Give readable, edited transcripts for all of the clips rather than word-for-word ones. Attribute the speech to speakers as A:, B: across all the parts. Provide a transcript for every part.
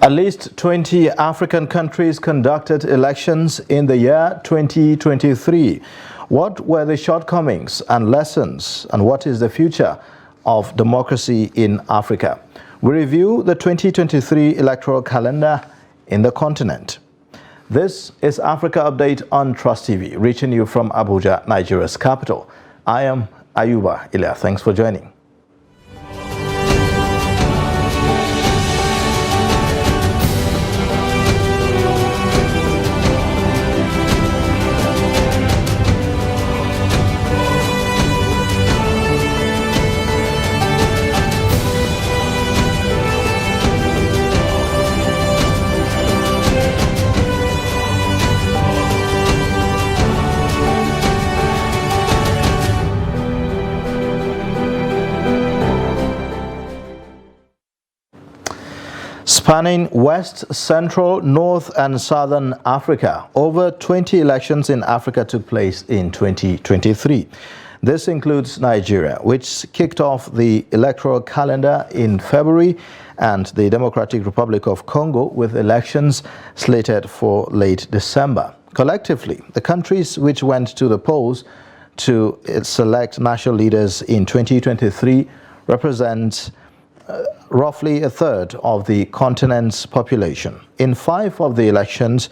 A: At least 20 African countries conducted elections in the year 2023. What were the shortcomings and lessons, and what is the future of democracy in Africa? We review the 2023 electoral calendar in the continent. This is Africa Update on Trust TV, reaching you from Abuja, Nigeria's capital. I am Ayuba Ilya. Thanks for joining. Spanning West, Central, North and Southern Africa, over 20 elections in Africa took place in 2023. This includes Nigeria, which kicked off the electoral calendar in February, and the Democratic Republic of Congo with elections slated for late December. Collectively, the countries which went to the polls to select national leaders in 2023 represent roughly a third of the continent's population. In 5 of the elections,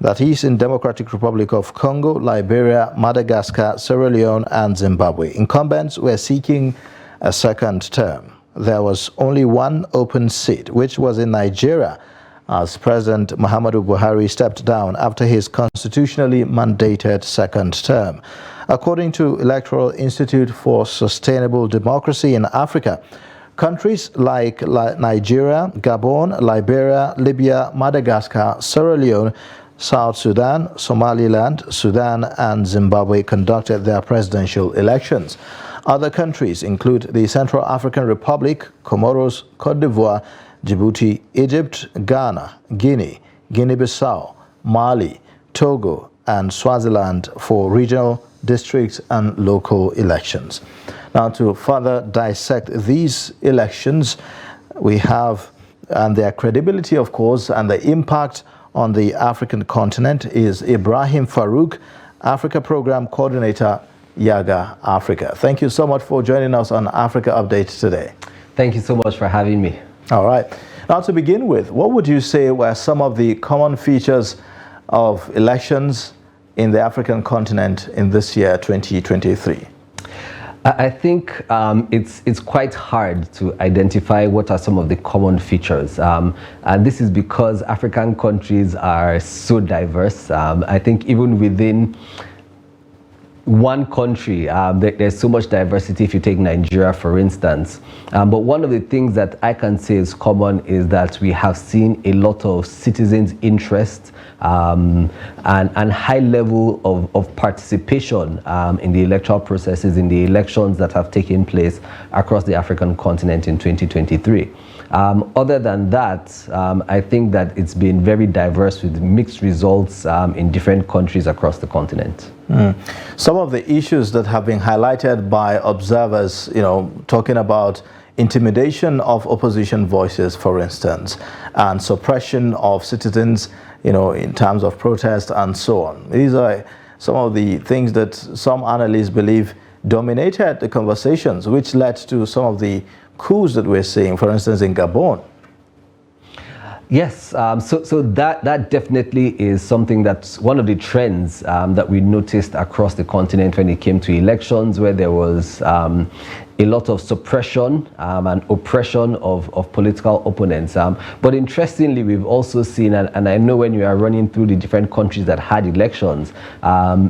A: that is in Democratic Republic of Congo, Liberia, Madagascar, Sierra Leone and Zimbabwe, incumbents were seeking a second term. There was only one open seat, which was in Nigeria, as President Muhammadu Buhari stepped down after his constitutionally mandated second term. According to Electoral Institute for Sustainable Democracy in Africa, countries like Nigeria, Gabon, Liberia, Libya, Madagascar, Sierra Leone, South Sudan, Somaliland, Sudan and Zimbabwe conducted their presidential elections. Other countries include the Central African Republic, Comoros, Cote d'Ivoire, Djibouti, Egypt, Ghana, Guinea, Guinea-Bissau, Mali, Togo and Swaziland for regional, district and local elections. Now, to further dissect these elections, we have, and their credibility, of course, and the impact on the African continent, is Ibrahim Farouk, Africa Program Coordinator, Yaga Africa. Thank you so much for joining us on Africa Update today.
B: Thank you so much for having me.
A: All right. Now, to begin with, what would you say were some of the common features of elections in the African continent in this year, 2023?
B: I think it's quite hard to identify what are some of the common features. And this is because African countries are so diverse. I think even within one country, there's so much diversity if you take Nigeria, for instance. But one of the things that I can say is common is that we have seen a lot of citizens' interest and high level of participation in the electoral processes, in the elections that have taken place across the African continent in 2023. Other than that, I think that it's been very diverse with mixed results in different countries across the continent.
A: Some of the issues that have been highlighted by observers, talking about intimidation of opposition voices, for instance, and suppression of citizens, in terms of protest and so on. These are some of the things that some analysts believe dominated the conversations, which led to some of the coups that we're seeing, for instance, in Gabon.
B: Yes, so that definitely is something that's one of the trends that we noticed across the continent when it came to elections, where there was a lot of suppression and oppression of political opponents. But interestingly, we've also seen, and I know when you are running through the different countries that had elections,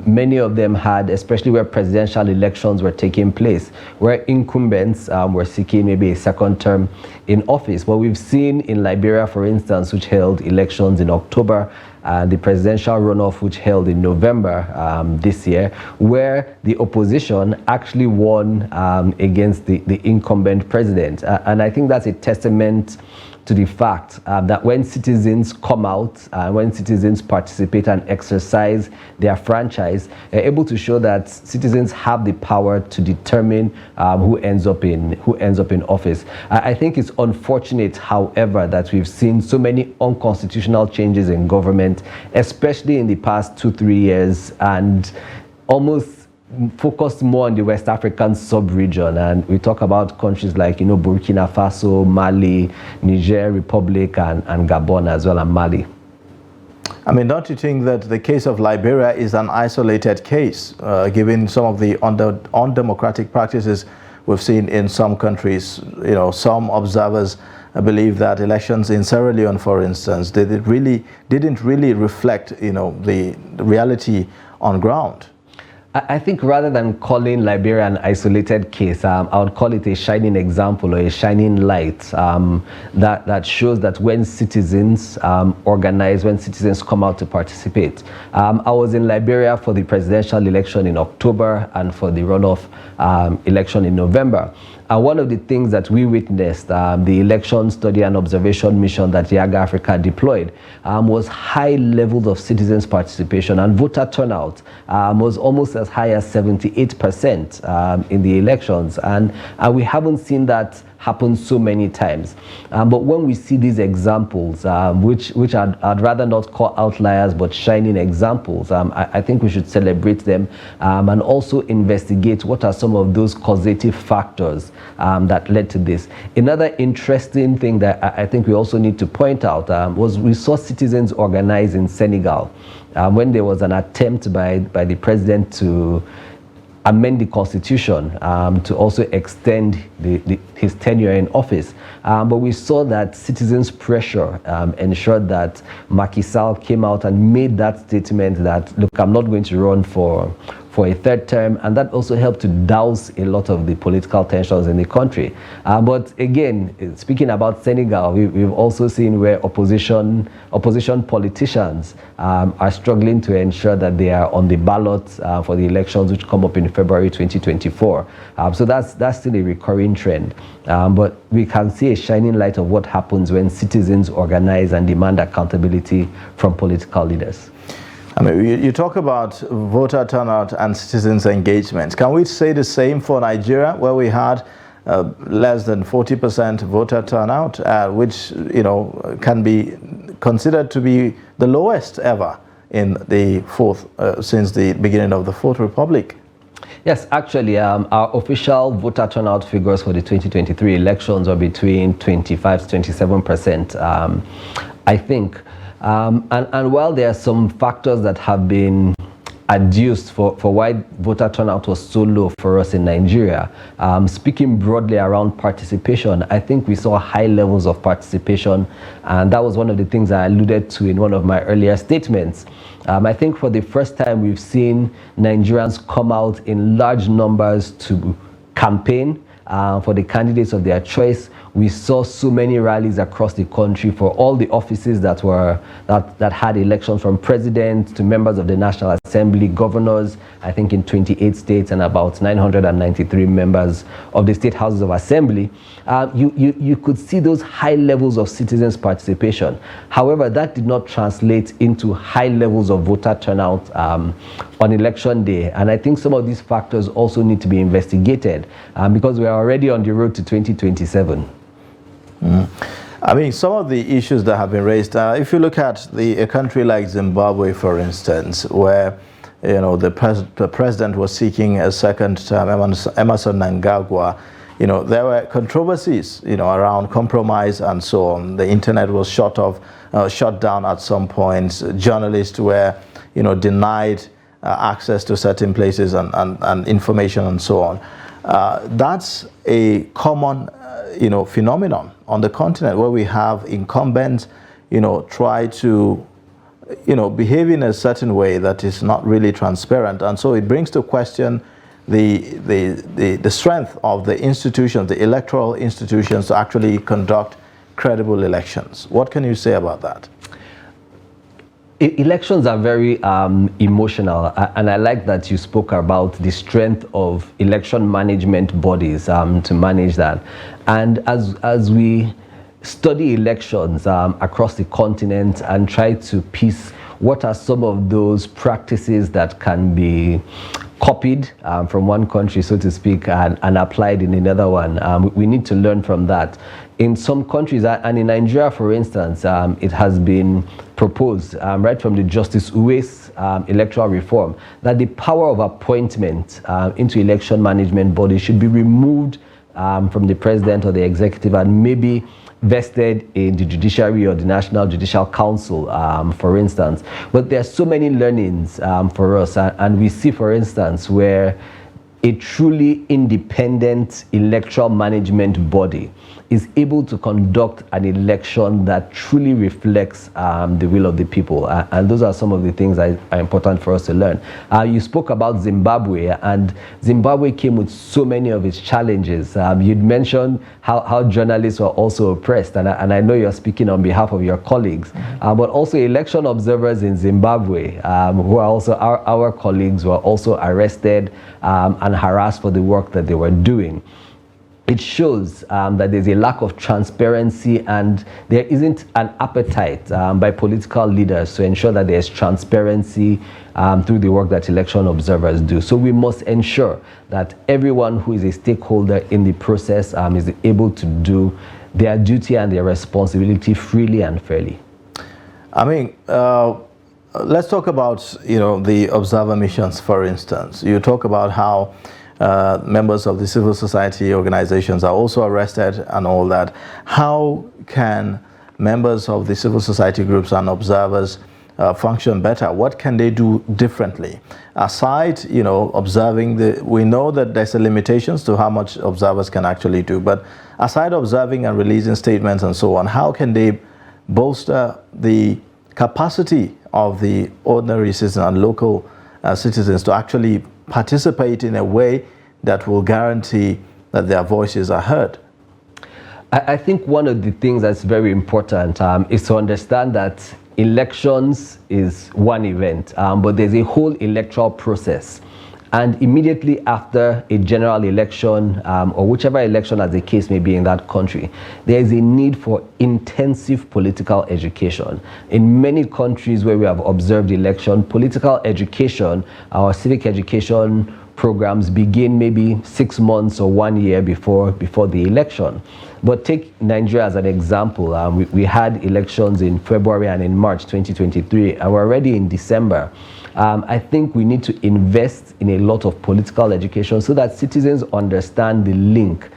B: many of them had, especially where presidential elections were taking place, where incumbents were seeking maybe a second term in office. What we've seen in Liberia, for instance, which held elections in October, the presidential runoff which held in November this year, where the opposition actually won against the incumbent president. And I think that's a testament to the fact that when citizens come out, when citizens participate and exercise their franchise, they're able to show that citizens have the power to determine who ends up in office. I think it's unfortunate, however, that we've seen so many unconstitutional changes in government, especially in the past 2-3 years, and almost focused more on the West African sub-region. And we talk about countries like, Burkina Faso, Mali, Niger Republic, and Gabon as well, and Mali.
A: I mean, don't you think that the case of Liberia is an isolated case, given some of the undemocratic practices we've seen in some countries? Some observers believe that elections in Sierra Leone, for instance, didn't really reflect, the reality on ground.
B: I think rather than calling Liberia an isolated case, I would call it a shining example or a shining light that shows that when citizens organize, when citizens come out to participate. I was in Liberia for the presidential election in October and for the runoff election in November. And one of the things that we witnessed, the election study and observation mission that YAG Africa deployed, was high levels of citizens' participation, and voter turnout was almost as high as 78% in the elections. And we haven't seen that happen so many times. But when we see these examples, which I'd rather not call outliers, but shining examples, I think we should celebrate them and also investigate what are some of those causative factors that led to this. Another interesting thing that I think we also need to point out was we saw citizens organize in Senegal when there was an attempt by the president to amend the constitution to also extend his tenure in office. But we saw that citizens' pressure ensured that Macky Sall came out and made that statement that, look, I'm not going to run for a third term, and that also helped to douse a lot of the political tensions in the country. But again, speaking about Senegal, we've also seen where opposition politicians are struggling to ensure that they are on the ballot for the elections which come up in February 2024. So that's still a recurring trend. But we can see a shining light of what happens when citizens organize and demand accountability from political leaders.
A: I mean, you talk about voter turnout and citizens' engagement. Can we say the same for Nigeria, where we had less than 40% voter turnout, which can be considered to be the lowest ever in the since the beginning of the Fourth Republic?
B: Yes, actually, our official voter turnout figures for the 2023 elections are between 25 to 27%, I think. And while there are some factors that have been adduced for why voter turnout was so low for us in Nigeria, speaking broadly around participation, I think we saw high levels of participation, and that was one of the things I alluded to in one of my earlier statements. I think for the first time we've seen Nigerians come out in large numbers to campaign for the candidates of their choice. We saw so many rallies across the country for all the offices that had elections, from president to members of the National Assembly, governors, I think in 28 states, and about 993 members of the state houses of assembly. You could see those high levels of citizens' participation. However, that did not translate into high levels of voter turnout on election day. And I think some of these factors also need to be investigated because we are already on the road to 2027.
A: I mean, some of the issues that have been raised, if you look at a country like Zimbabwe, for instance, where the president was seeking a second term, Emerson Mnangagwa, there were controversies, around compromise and so on. The internet was shut down at some points. Journalists were, denied access to certain places and information and so on. That's a common, phenomenon on the continent, where we have incumbents, try to, behave in a certain way that is not really transparent. And so it brings to question the strength of the institutions, the electoral institutions, to actually conduct credible elections. What can you say about that?
B: Elections are very emotional, and I like that you spoke about the strength of election management bodies to manage that. And as we study elections across the continent and try to piece what are some of those practices that can be copied from one country, so to speak, and applied in another one. We need to learn from that. In some countries, and in Nigeria, for instance, it has been proposed right from the Justice Uwe's electoral reform that the power of appointment into election management bodies should be removed from the president or the executive and maybe vested in the judiciary or the National Judicial Council, for instance. But there are so many learnings for us, and we see, for instance, where a truly independent electoral management body is able to conduct an election that truly reflects the will of the people. And those are some of the things that are important for us to learn. You spoke about Zimbabwe, and Zimbabwe came with so many of its challenges. You'd mentioned how journalists were also oppressed, and I know you're speaking on behalf of your colleagues, but also election observers in Zimbabwe, who are also our colleagues, were also arrested and harassed for the work that they were doing. It shows that there's a lack of transparency, and there isn't an appetite by political leaders to ensure that there's transparency through the work that election observers do. So we must ensure that everyone who is a stakeholder in the process is able to do their duty and their responsibility freely and fairly.
A: I mean, let's talk about, the observer missions, for instance. You talk about how members of the civil society organizations are also arrested and all that. How can members of the civil society groups and observers function better? What can they do differently? Aside, observing we know that there's a limitations to how much observers can actually do, but aside observing and releasing statements and so on, how can they bolster the capacity of the ordinary citizens and local citizens to actually participate in a way that will guarantee that their voices are heard?
B: I think one of the things that's very important is to understand that elections is one event, but there's a whole electoral process. And immediately after a general election, or whichever election as the case may be in that country, there is a need for intensive political education. In many countries where we have observed election, political education, our civic education programs begin maybe 6 months or 1 year before the election. But take Nigeria as an example. We had elections in February and in March 2023, and we're already in December. I think we need to invest in a lot of political education so that citizens understand the link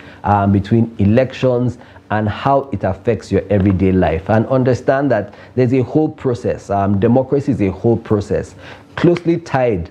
B: between elections and how it affects your everyday life, and understand that there's a whole process. Democracy is a whole process. Closely tied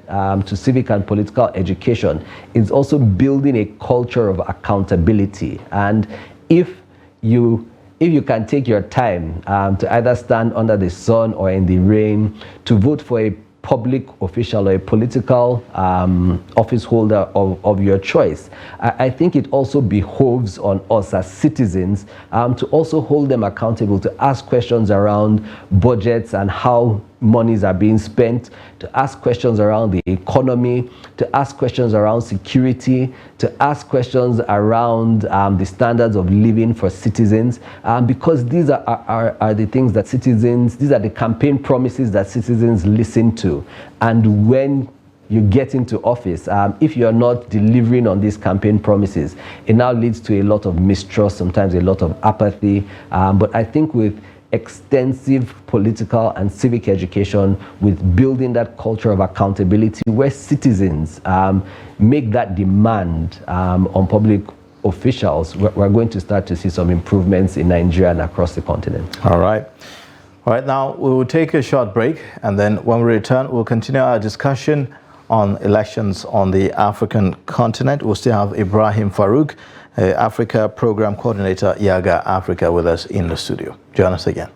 B: to civic and political education is also building a culture of accountability. And if you can take your time to either stand under the sun or in the rain to vote for a public official or a political office holder of your choice, I think it also behoves on us as citizens to also hold them accountable, to ask questions around budgets and how monies are being spent, to ask questions around the economy, to ask questions around security, to ask questions around the standards of living for citizens, because these are the things that citizens, these are the campaign promises that citizens listen to. And when you get into office, if you're not delivering on these campaign promises, it now leads to a lot of mistrust, sometimes a lot of apathy. But I think with extensive political and civic education, with building that culture of accountability where citizens make that demand on public officials, we're going to start to see some improvements in Nigeria and across the continent.
A: All right. All right, now we will take a short break, and then when we return, we'll continue our discussion on elections on the African continent. We'll still have Ibrahim Farouk, Africa Program Coordinator, IAGA Africa, with us in the studio. Join us again.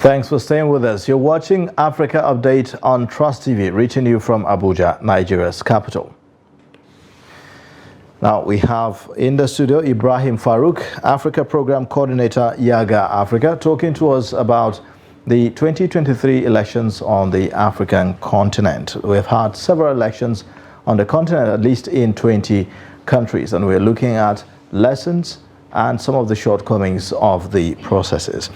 A: Thanks for staying with us. You're watching Africa Update on Trust TV, reaching you from Abuja, Nigeria's capital. Now we have in the studio Ibrahim Farouk, Africa Program Coordinator, Yaga Africa, talking to us about the 2023 elections on the African continent. We've had several elections on the continent, at least in 20 countries, and we're looking at lessons and some of the shortcomings of the processes.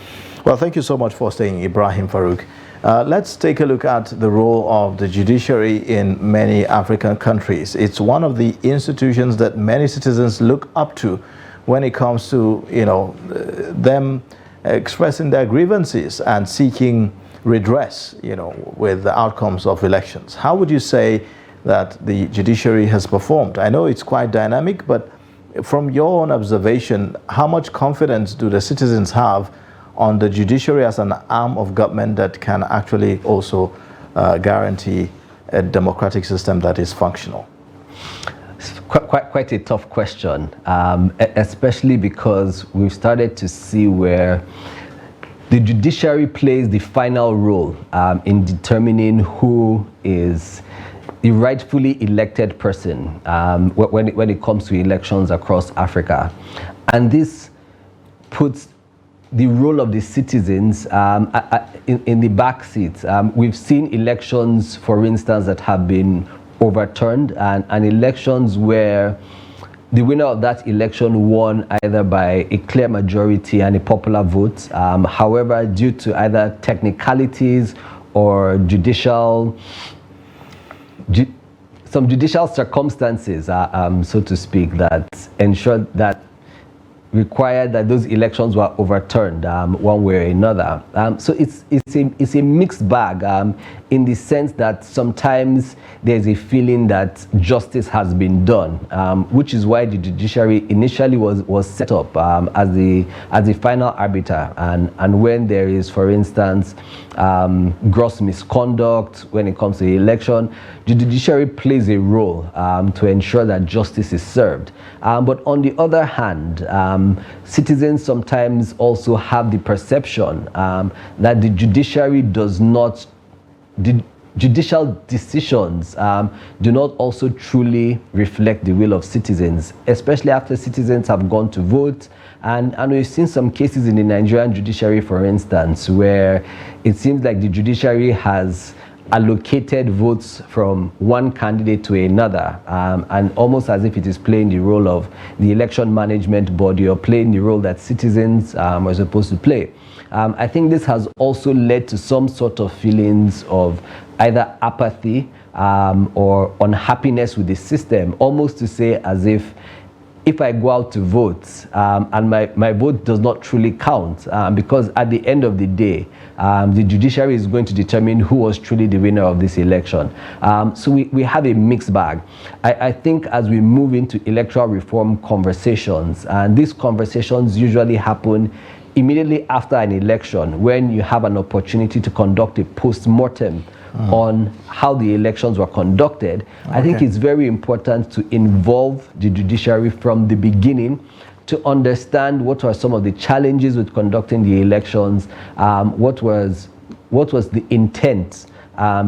A: Well, thank you so much for staying, Ibrahim Farouk. Let's take a look at the role of the judiciary in many African countries. It's one of the institutions that many citizens look up to when it comes to, them expressing their grievances and seeking redress, with the outcomes of elections. How would you say that the judiciary has performed? I know it's quite dynamic, but from your own observation, how much confidence do the citizens have on the judiciary as an arm of government that can actually also guarantee a democratic system that is functional?
B: It's quite a tough question, especially because we've started to see where the judiciary plays the final role in determining who is the rightfully elected person when it comes to elections across Africa. And this puts the role of the citizens in the back seat. We've seen elections, for instance, that have been overturned, and elections where the winner of that election won either by a clear majority and a popular vote. However, due to either technicalities or some judicial circumstances, so to speak, that ensured that required that those elections were overturned one way or another. So it's a mixed bag in the sense that sometimes there's a feeling that justice has been done, which is why the judiciary initially was set up as the final arbiter. And when there is, for instance, gross misconduct when it comes to the election, the judiciary plays a role to ensure that justice is served. But on the other hand, citizens sometimes also have the perception that the judiciary does not, the judicial decisions do not also truly reflect the will of citizens, especially after citizens have gone to vote. And we've seen some cases in the Nigerian judiciary, for instance, where it seems like the judiciary has allocated votes from one candidate to another, and almost as if it is playing the role of the election management body or playing the role that citizens are supposed to play. I think this has also led to some sort of feelings of either apathy or unhappiness with the system, almost to say as if I go out to vote and my vote does not truly count, because at the end of the day, the judiciary is going to determine who was truly the winner of this election. So we have a mixed bag. I think as we move into electoral reform conversations, and these conversations usually happen immediately after an election, when you have an opportunity to conduct a post-mortem on how the elections were conducted. Okay. I think it's very important to involve the judiciary from the beginning to understand what were some of the challenges with conducting the elections, what was the intent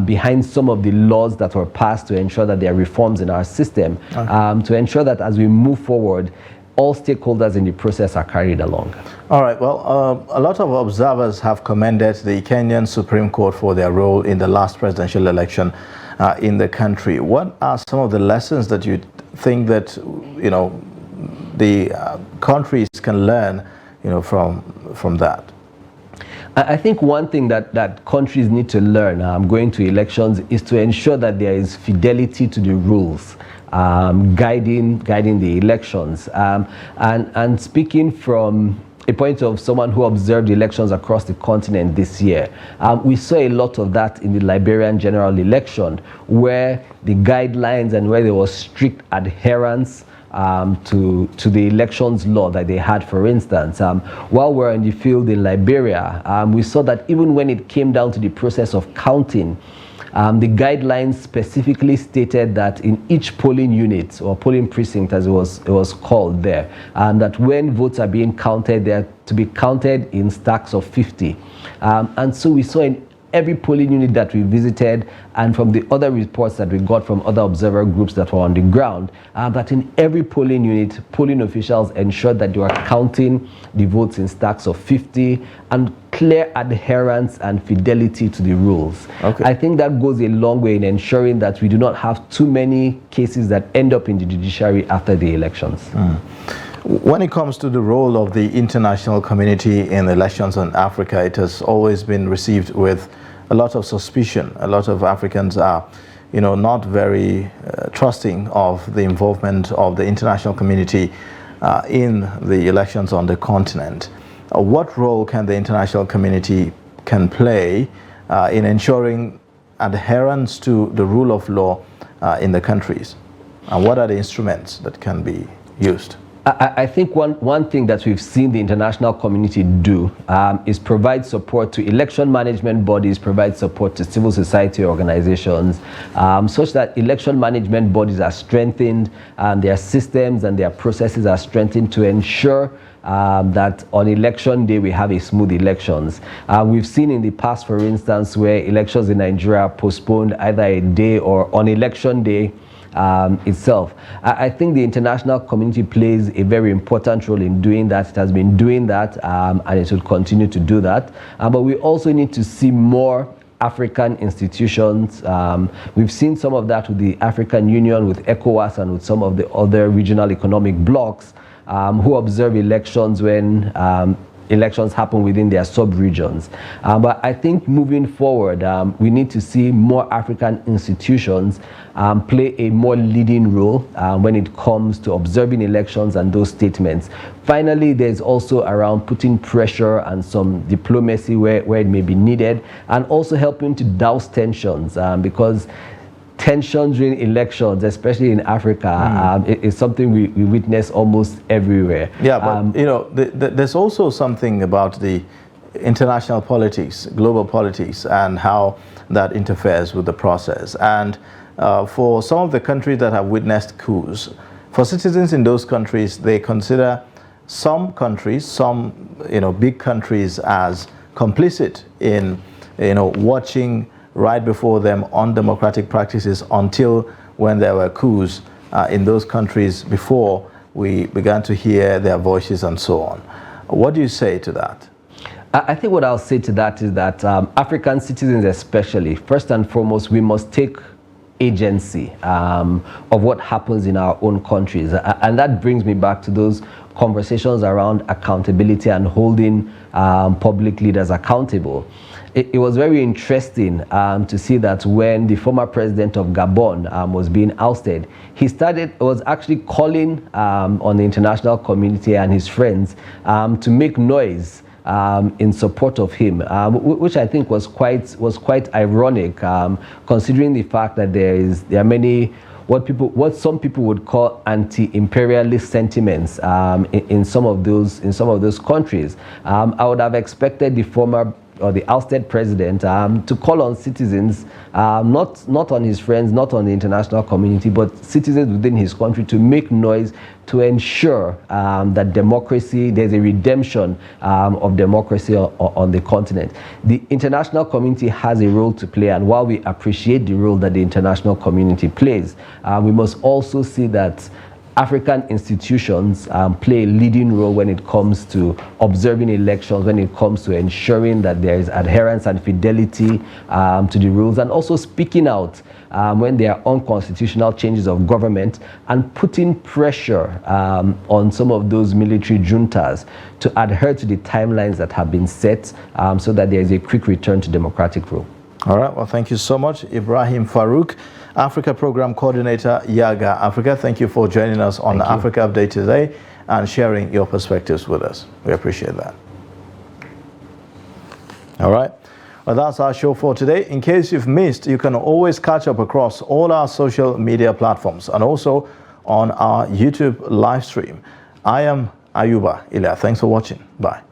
B: behind some of the laws that were passed to ensure that there are reforms in our system, to ensure that as we move forward, all stakeholders in the process are carried along.
A: All right. Well, a lot of observers have commended the Kenyan Supreme Court for their role in the last presidential election in the country. What are some of the lessons that you think that the countries can learn, from that?
B: I think one thing that countries need to learn going to elections is to ensure that there is fidelity to the rules guiding the elections. And speaking from a point of someone who observed elections across the continent this year, we saw a lot of that in the Liberian general election, where the guidelines and where there was strict adherence to the elections law that they had. For instance, while we're in the field in Liberia, we saw that even when it came down to the process of counting, the guidelines specifically stated that in each polling unit or polling precinct, as it was called there, that when votes are being counted, they're to be counted in stacks of 50. And so we saw in every polling unit that we visited, and from the other reports that we got from other observer groups that were on the ground, that in every polling unit, polling officials ensured that they were counting the votes in stacks of 50 and clear adherence and fidelity to the rules.
A: Okay.
B: I think that goes a long way in ensuring that we do not have too many cases that end up in the judiciary after the elections.
A: When it comes to the role of the international community in elections in Africa, it has always been received with a lot of suspicion. A lot of Africans are, not very trusting of the involvement of the international community in the elections on the continent. What role can the international community play in ensuring adherence to the rule of law in the countries? And what are the instruments that can be used?
B: I think one thing that we've seen the international community do is provide support to election management bodies, provide support to civil society organizations, such that election management bodies are strengthened, their systems and their processes are strengthened to ensure that on election day we have a smooth elections. We've seen in the past, for instance, where elections in Nigeria postponed either a day or on election day itself. I think the international community plays a very important role in doing that. It has been doing that, and it will continue to do that. But we also need to see more African institutions. We've seen some of that with the African Union, with ECOWAS, and with some of the other regional economic blocs who observe elections when elections happen within their sub-regions. But I think moving forward, we need to see more African institutions play a more leading role when it comes to observing elections and those statements. Finally, there's also around putting pressure and some diplomacy where it may be needed, and also helping to douse tensions, because tensions during elections, especially in Africa, is something we witness almost everywhere.
A: Yeah, but there's also something about the international politics, global politics, and how that interferes with the process. And for some of the countries that have witnessed coups, for citizens in those countries, they consider some countries, some big countries, as complicit in watching right before them undemocratic practices until when there were coups in those countries before we began to hear their voices and so on. What do you say to that?
B: I think what I'll say to that is that African citizens especially, first and foremost, we must take agency of what happens in our own countries. And that brings me back to those conversations around accountability and holding public leaders accountable. It was very interesting to see that when the former president of Gabon was being ousted, he was actually calling on the international community and his friends to make noise in support of him, which I think was quite ironic, considering the fact that there are many what some people would call anti-imperialist sentiments in some of those countries. I would have expected the former or the ousted president to call on citizens, not on his friends, not on the international community, but citizens within his country to make noise to ensure that there's a redemption of democracy on the continent. The international community has a role to play, and while we appreciate the role that the international community plays, we must also see that African institutions play a leading role when it comes to observing elections, when it comes to ensuring that there is adherence and fidelity to the rules, and also speaking out when there are unconstitutional changes of government, and putting pressure on some of those military juntas to adhere to the timelines that have been set so that there is a quick return to democratic rule.
A: All right, well, thank you so much, Ibrahim Farouk, Africa Program Coordinator, YAGA Africa. Thank you for joining us on the Africa Update today and sharing your perspectives with us. We appreciate that. All right, well, that's our show for today. In case you've missed, you can always catch up across all our social media platforms and also on our YouTube live stream. I am Ayuba Ilya. Thanks for watching. Bye.